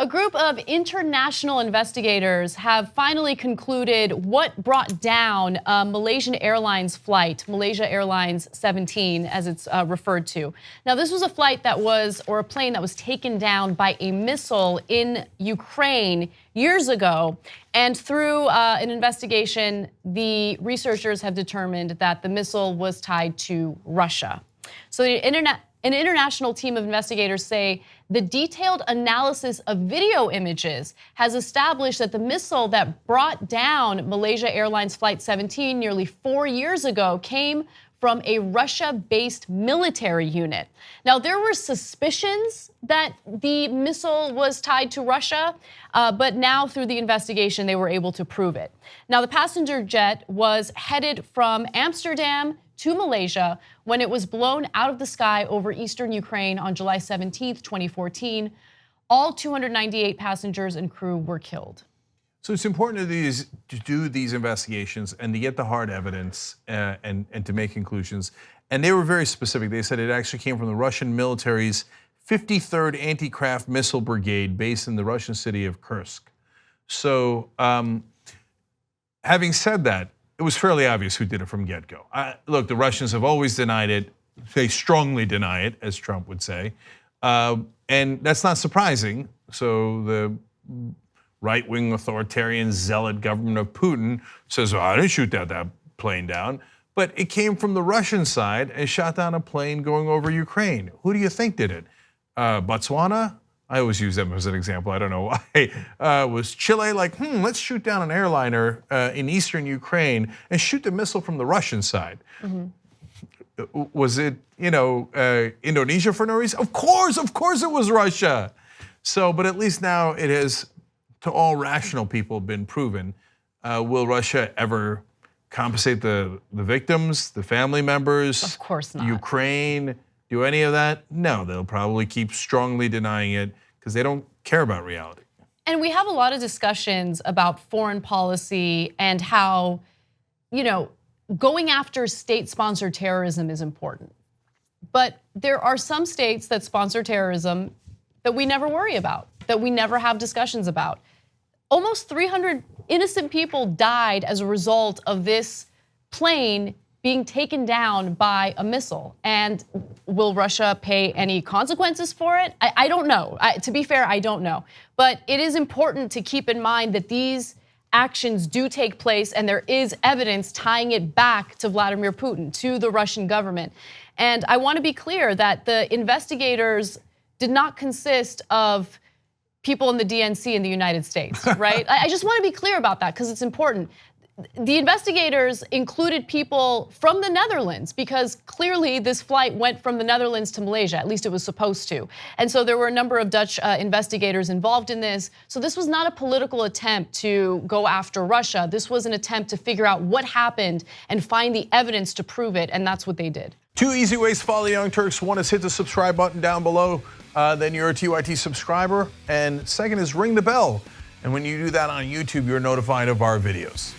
A group of international investigators have finally concluded what brought down a Malaysian Airlines flight, Malaysia Airlines 17, as it's referred to. Now, this was a flight that was, or a plane that was taken down by a missile in Ukraine years ago. And through an investigation, the researchers have determined that the missile was tied to Russia. So an international team of investigators say the detailed analysis of video images has established that the missile that brought down Malaysia Airlines Flight 17 nearly 4 years ago came from a Russia-based military unit. Now, there were suspicions that the missile was tied to Russia, but now through the investigation, they were able to prove it. Now, the passenger jet was headed from Amsterdam to Malaysia when it was blown out of the sky over eastern Ukraine on July 17th, 2014. All 298 passengers and crew were killed. So it's important to do these investigations and to get the hard evidence and to make conclusions. And they were very specific. They said it actually came from the Russian military's 53rd Anti-Craft Missile Brigade based in the Russian city of Kursk. So having said that, it was fairly obvious who did it from get-go. Look, the Russians have always denied it. They strongly deny it, as Trump would say. And that's not surprising. So the right-wing authoritarian zealot government of Putin says, well, I didn't shoot that plane down. But it came from the Russian side and shot down a plane going over Ukraine. Who do you think did it? Botswana? I always use them as an example, I don't know why. Was Chile like, let's shoot down an airliner in eastern Ukraine and shoot the missile from the Russian side? Was it, Indonesia for no reason? Of course it was Russia. So, but at least now it has, to all rational people, been proven. Will Russia ever compensate the victims, the family members? Of course not. Ukraine? Do any of that? No, they'll probably keep strongly denying it because they don't care about reality. And we have a lot of discussions about foreign policy and how, going after state-sponsored terrorism is important. But there are some states that sponsor terrorism that we never worry about, that we never have discussions about. Almost 300 innocent people died as a result of this plane being taken down by a missile. And will Russia pay any consequences for it? I don't know. To be fair, I don't know. But it is important to keep in mind that these actions do take place and there is evidence tying it back to Vladimir Putin, to the Russian government. And I want to be clear that the investigators did not consist of people in the DNC in the United States, right? I just want to be clear about that because it's important. The investigators included people from the Netherlands because clearly this flight went from the Netherlands to Malaysia, at least it was supposed to. And so there were a number of Dutch investigators involved in this. So this was not a political attempt to go after Russia. This was an attempt to figure out what happened and find the evidence to prove it, and that's what they did. 2 easy ways to follow the Young Turks. One is hit the subscribe button down below, then you're a TYT subscriber. And second is ring the bell. And when you do that on YouTube, you're notified of our videos.